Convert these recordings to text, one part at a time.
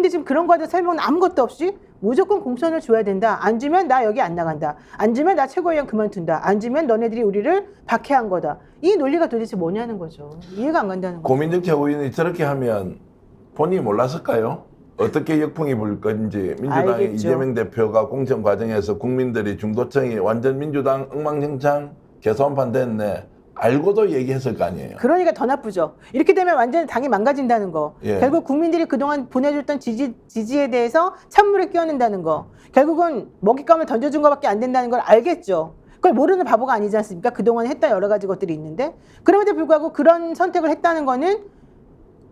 근데 지금 그런 거에 대한 설명은 아무것도 없이 무조건 공천을 줘야 된다. 안 주면 나 여기 안 나간다. 안 주면 나 최고위원 그만둔다. 안 주면 너네들이 우리를 박해한 거다. 이 논리가 도대체 뭐냐는 거죠. 이해가 안 간다는 거죠. 고민정 최고위원이 저렇게 하면 본인이 몰랐을까요? 어떻게 역풍이 불 건지 민주당의 알겠죠. 이재명 대표가 공천 과정에서 국민들이 중도층이 완전 민주당 엉망진창 개선판 됐네. 알고도 얘기했을 거 아니에요. 그러니까 더 나쁘죠. 이렇게 되면 완전히 당이 망가진다는 거. 예. 결국 국민들이 그동안 보내줬던 지지에 대해서 찬물을 끼얹는다는 거. 결국은 먹잇감을 던져준 것밖에 안 된다는 걸 알겠죠. 그걸 모르는 바보가 아니지 않습니까? 그동안 했던 여러 가지 것들이 있는데. 그럼에도 불구하고 그런 선택을 했다는 거는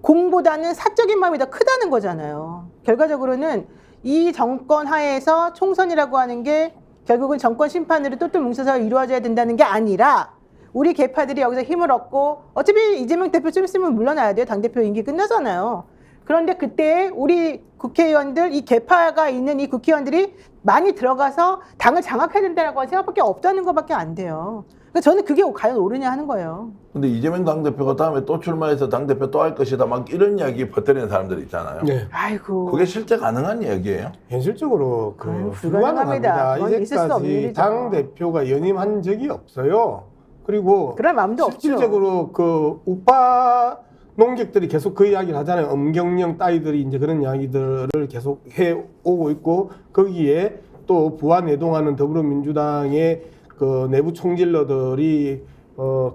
공보다는 사적인 마음이 더 크다는 거잖아요. 결과적으로는 이 정권 하에서 총선이라고 하는 게 결국은 정권 심판으로 똘똘 뭉쳐서 이루어져야 된다는 게 아니라 우리 계파들이 여기서 힘을 얻고 어차피 이재명 대표 좀 있으면 물러나야 돼요. 당대표 임기 끝나잖아요. 그런데 그때 우리 국회의원들, 이 계파가 있는 이 국회의원들이 많이 들어가서 당을 장악해야 된다고 생각밖에 없다는 것밖에 안 돼요. 그러니까 저는 그게 과연 옳으냐 하는 거예요. 근데 이재명 당대표가 다음에 또 출마해서 당대표 또 할 것이다 막 이런 이야기 퍼뜨리는 사람들 있잖아요. 네. 아이고. 그게 실제 가능한 이야기예요? 현실적으로 불가능합니다. 불가능합니다. 그건 있을 수 없는 이제까지 일이죠. 당 대표가 연임한 적이 없어요. 그리고 그럴 마음도 없죠. 실질적으로 그 우파 농객들이 계속 그 이야기를 하잖아요. 엄경영 따위들이 이제 그런 이야기들을 계속 해 오고 있고 거기에 또 부하 내동하는 더불어민주당의 그 내부 총질러들이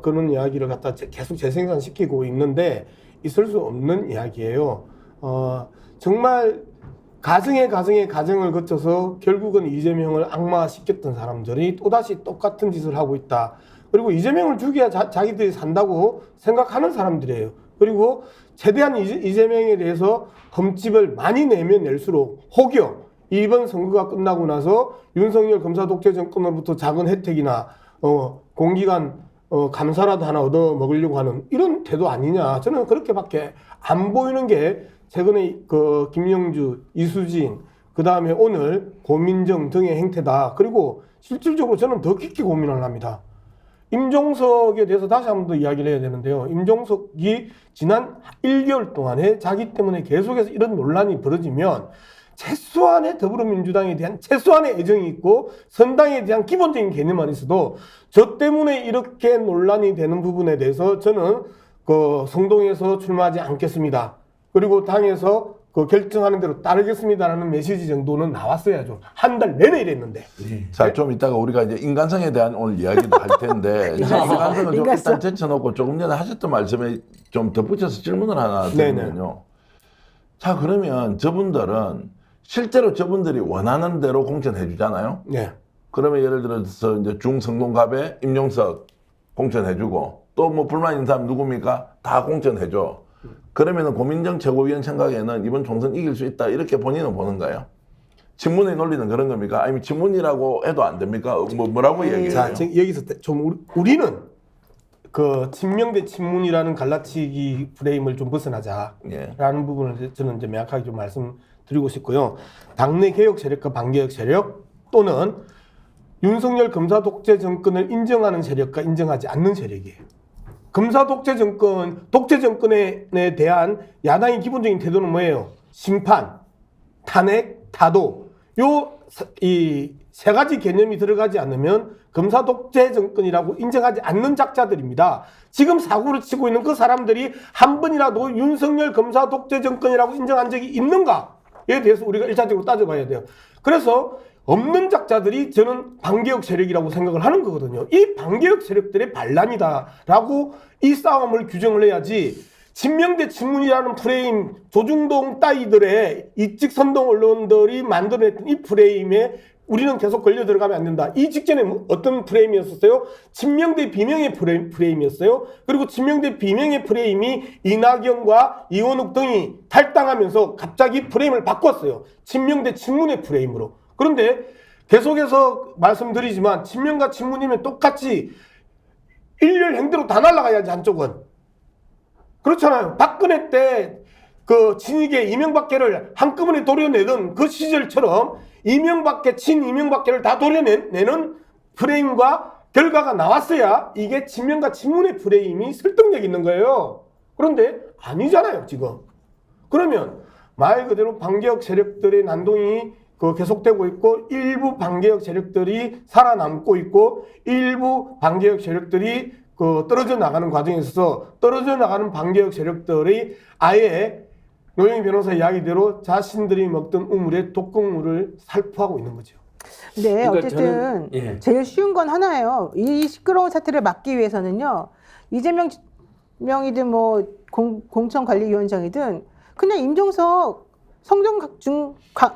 그런 이야기를 갖다 계속 재생산시키고 있는데 있을 수 없는 이야기예요. 정말 가정의 가정을 거쳐서 결국은 이재명을 악마시켰던 사람들이 또다시 똑같은 짓을 하고 있다. 그리고 이재명을 죽여야 자기들이 산다고 생각하는 사람들이에요. 그리고 최대한 이재명에 대해서 흠집을 많이 내면 낼수록 혹여 이번 선거가 끝나고 나서 윤석열 검사 독재 정권으로부터 작은 혜택이나 공기관 감사라도 하나 얻어 먹으려고 하는 이런 태도 아니냐. 저는 그렇게밖에 안 보이는 게 최근에 그 김영주, 이수진, 그 다음에 오늘 고민정 등의 행태다. 그리고 실질적으로 저는 더 깊게 고민을 합니다. 임종석에 대해서 다시 한 번 더 이야기를 해야 되는데요. 임종석이 지난 1개월 동안에 자기 때문에 계속해서 이런 논란이 벌어지면 최소한의 더불어민주당에 대한 최소한의 애정이 있고 선당에 대한 기본적인 개념만 있어도 저 때문에 이렇게 논란이 되는 부분에 대해서 저는 그 성동에서 출마하지 않겠습니다. 그리고 당에서 그 결정하는 대로 따르겠습니다라는 메시지 정도는 나왔어야죠. 한 달 내내 이랬는데. 자, 좀 이따가 우리가 이제 인간성에 대한 오늘 이야기도 할 텐데 인간성을 좀 일단 제쳐놓고 조금 전에 하셨던 말씀에 좀 덧붙여서 질문을 하나 드리면요. 자, 그러면 저분들은 실제로 저분들이 원하는 대로 공천해 주잖아요. 네. 그러면 예를 들어서 이제 중성동갑에 임용석 공천해주고 또 뭐 불만 있는 사람 누굽니까? 다 공천해줘. 그러면은 고민정 최고위원 생각에는 이번 총선 이길 수 있다 이렇게 본인은 보는 거예요. 친문의 논리는 그런 겁니까? 아니면 친문이라고 해도 안 됩니까? 뭐라고 얘기해요? 자, 여기서 좀 우리는 그 친명 대 친문이라는 갈라치기 프레임을 좀 벗어나자라는 부분을 저는 이제 명확하게 좀 말씀드리고 싶고요. 당내 개혁 세력과 반개혁 세력 또는 윤석열 검사 독재 정권을 인정하는 세력과 인정하지 않는 세력이에요. 검사 독재 정권에 대한 야당의 기본적인 태도는 뭐예요? 심판, 탄핵, 타도. 이 세 가지 개념이 들어가지 않으면 검사 독재 정권이라고 인정하지 않는 작자들입니다. 지금 사고를 치고 있는 그 사람들이 한 번이라도 윤석열 검사 독재 정권이라고 인정한 적이 있는가에 대해서 우리가 일차적으로 따져봐야 돼요. 그래서 없는 작자들이 저는 반개혁 세력이라고 생각을 하는 거거든요. 이 반개혁 세력들의 반란이다라고 이 싸움을 규정을 해야지 친명 대 친문이라는 프레임, 조중동 따위들의 이직 선동 언론들이 만들어냈던 이 프레임에 우리는 계속 걸려 들어가면 안 된다. 이 직전에 어떤 프레임이었었어요? 친명 대 비명의 프레임이었어요. 그리고 친명 대 비명의 프레임이 이낙연과 이원욱 등이 탈당하면서 갑자기 프레임을 바꿨어요. 친명 대 친문의 프레임으로. 그런데 계속해서 말씀드리지만 친명과 친문이면 똑같이 일렬 행대로 다 날아가야지 한쪽은. 그렇잖아요. 박근혜 때 그 친이계 이명박계를 한꺼번에 도려내던 그 시절처럼 이명박계, 친이명박계를 다 도려내는 프레임과 결과가 나왔어야 이게 친명과 친문의 프레임이 설득력 있는 거예요. 그런데 아니잖아요, 지금. 그러면 말 그대로 반개혁 세력들의 난동이 계속되고 있고 일부 반개혁 세력들이 살아남고 있고 일부 반개혁 세력들이 떨어져 나가는 과정에 있어서 떨어져 나가는 반개혁 세력들이 아예 노영희 변호사 이야기대로 자신들이 먹던 우물에 독극물을 살포하고 있는 거죠. 네, 그러니까 어쨌든 저는, 제일 쉬운 건 하나예요. 이 시끄러운 사태를 막기 위해서는요. 이재명이든 뭐 공천관리위원장이든 그냥 임종석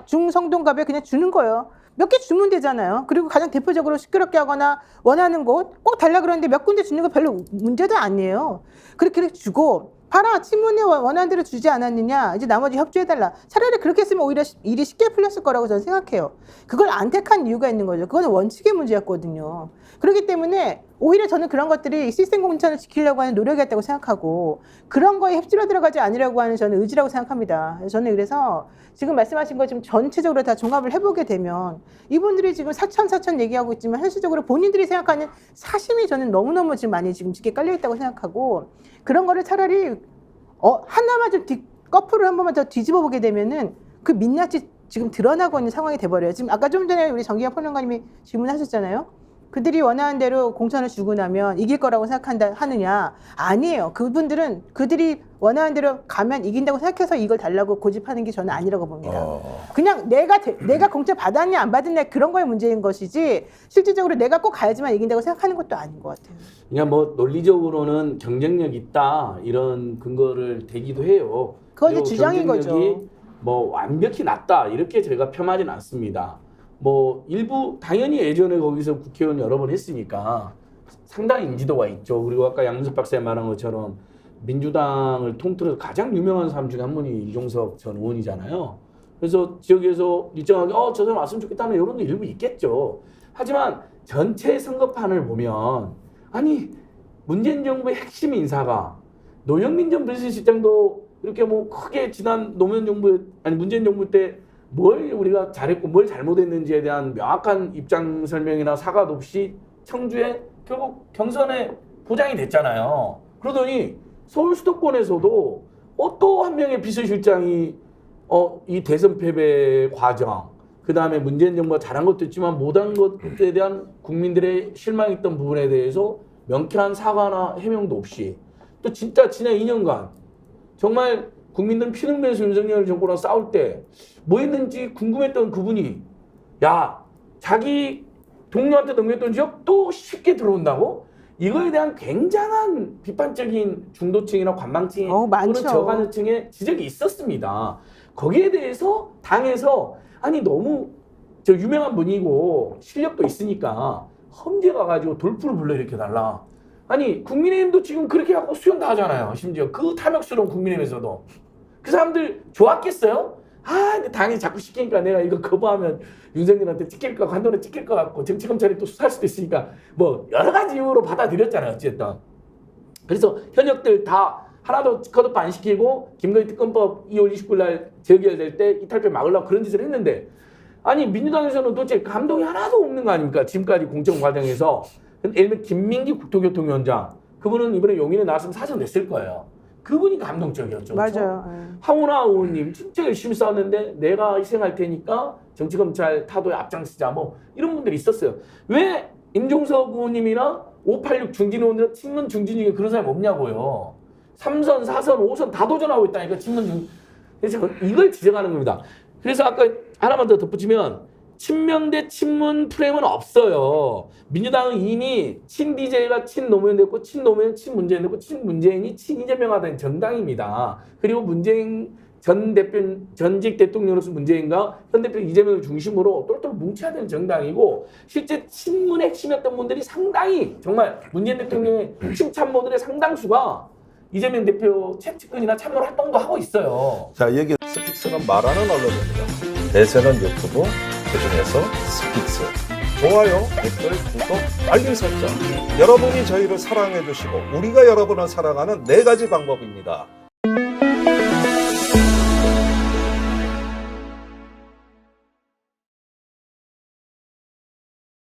중성동갑에 그냥 주는 거예요. 몇 개 주면 되잖아요. 그리고 가장 대표적으로 시끄럽게 하거나 원하는 곳 꼭 달라 그러는데 몇 군데 주는 거 별로 문제도 아니에요. 그렇게 주고 봐라 친문에 원하는 대로 주지 않았느냐 이제 나머지 협조해달라. 차라리 그렇게 했으면 오히려 일이 쉽게 풀렸을 거라고 저는 생각해요. 그걸 안 택한 이유가 있는 거죠. 그건 원칙의 문제였거든요. 그렇기 때문에 오히려 저는 그런 것들이 시스템 공천을 지키려고 하는 노력이었다고 생각하고 그런 거에 휩쓸려 들어가지 않으려고 하는 저는 의지라고 생각합니다. 저는 그래서 지금 말씀하신 거 좀 전체적으로 다 종합을 해보게 되면 이분들이 지금 사천 얘기하고 있지만 현실적으로 본인들이 생각하는 사심이 저는 너무너무 지금 많이 지금 짙게 깔려있다고 생각하고 그런 거를 차라리 하나만 좀 거꾸로 한 번만 더 뒤집어 보게 되면은 그 민낯이 지금 드러나고 있는 상황이 돼버려요. 지금 아까 좀 전에 우리 정기학 평론가님이 질문하셨잖아요. 그들이 원하는 대로 공천을 주고 나면 이길 거라고 하느냐? 아니에요. 그분들은 그들이 원하는 대로 가면 이긴다고 생각해서 이걸 달라고 고집하는 게 저는 아니라고 봅니다. 그냥 내가 공천 받았냐 안 받았냐 그런 거에 문제인 것이지 실질적으로 내가 꼭 가야지만 이긴다고 생각하는 것도 아닌 것 같아요. 그냥 뭐 논리적으로는 경쟁력 있다 이런 근거를 대기도 해요. 그건 이제 주장인 경쟁력이 거죠. 뭐 완벽히 낮다 이렇게 제가 폄하하지는 않습니다. 뭐 일부 당연히 예전에 거기서 국회의원 여러 번 했으니까 상당히 인지도가 있죠. 그리고 아까 양문석 박사님 말한 것처럼 민주당을 통틀어서 가장 유명한 사람 중에 한 분이 이종석 전 의원이잖아요. 그래서 지역에서 일정하게 저 사람 왔으면 좋겠다는 여론도 일부 있겠죠. 하지만 전체 선거판을 보면 아니 문재인 정부의 핵심 인사가 노영민 전 비서실장도 이렇게 뭐 크게 지난 문재인 정부 때 뭘 우리가 잘했고 뭘 잘못했는지에 대한 명확한 입장 설명이나 사과도 없이 청주에 결국 경선에 보장이 됐잖아요. 그러더니 서울 수도권에서도 또 한 명의 비서실장이 이 대선 패배 과정, 그 다음에 문재인 정부가 잘한 것도 있지만 못한 것에 대한 국민들의 실망했던 부분에 대해서 명쾌한 사과나 해명도 없이 또 진짜 지난 2년간 정말 국민들은 피눈물에서 윤석열 정권과 싸울 때 뭐 했는지 궁금했던 그분이 자기 동료한테 넘겼던 지역 또 쉽게 들어온다고? 이거에 대한 굉장한 비판적인 중도층이나 관망층 또는 저간층의 지적이 있었습니다. 거기에 대해서 당에서 아니 너무 유명한 분이고 실력도 있으니까 험지에 가가지고 돌프를 불러일으켜달라. 아니 국민의힘도 지금 그렇게 하고 수용 다 하잖아요. 심지어 그 탐욕스러운 국민의힘에서도. 그 사람들 좋았겠어요? 근데 당이 자꾸 시키니까 내가 이거 거부하면 윤석열한테 찍힐 거 한돈에 찍힐 것 같고 정치검찰이 또 수사할 수도 있으니까 뭐 여러 가지 이유로 받아들였잖아요. 어쨌든. 그래서 현역들 다 하나도 컷오프 안 시키고 김건희 특검법 2월 29일 날 재결될 때 이탈표 막으려고 그런 짓을 했는데 아니 민주당에서는 도대체 감동이 하나도 없는 거 아닙니까? 지금까지 공천 과정에서. 예를 들면 김민기 국토교통위원장 그분은 이번에 용인에 나왔으면 사전 냈을 거예요. 그분이 감동적이었죠. 맞아요. 황운하 의원님 진짜 열심히 싸웠는데 내가 희생할 테니까 정치검찰 타도에 앞장서자 뭐 이런 분들이 있었어요. 왜 임종석 의원님이나 586 중진 의원들 친문 중진 중에 그런 사람이 없냐고요. 3선, 4선, 5선 다 도전하고 있다니까 친문 중. 그래서 이걸 지적하는 겁니다. 그래서 아까 하나만 더 덧붙이면 친명 대 친문 프레임은 없어요. 민주당은 이미 친BJ가 친노무현 됐고 친노무현 친문재인 됐고 친문재인이 친이재명하던 정당입니다. 그리고 문재인 전직 대통령으로서 문재인과 현 대표는 이재명을 중심으로 똘똘 뭉쳐야 되는 정당이고 실제 친문의 핵심이었던 분들이 상당히 정말 문재인 대통령의 핵심 참모들의 상당수가 이재명 대표 채찍근이나 참모 활동도 하고 있어요. 자, 여기 스픽스는 말하는 언론입니다. 대세는 유튜브, 그중에서 스픽스. 좋아요, 댓글, 구독, 알림 설정. 여러분이 저희를 사랑해 주시고 우리가 여러분을 사랑하는 4가지 방법입니다.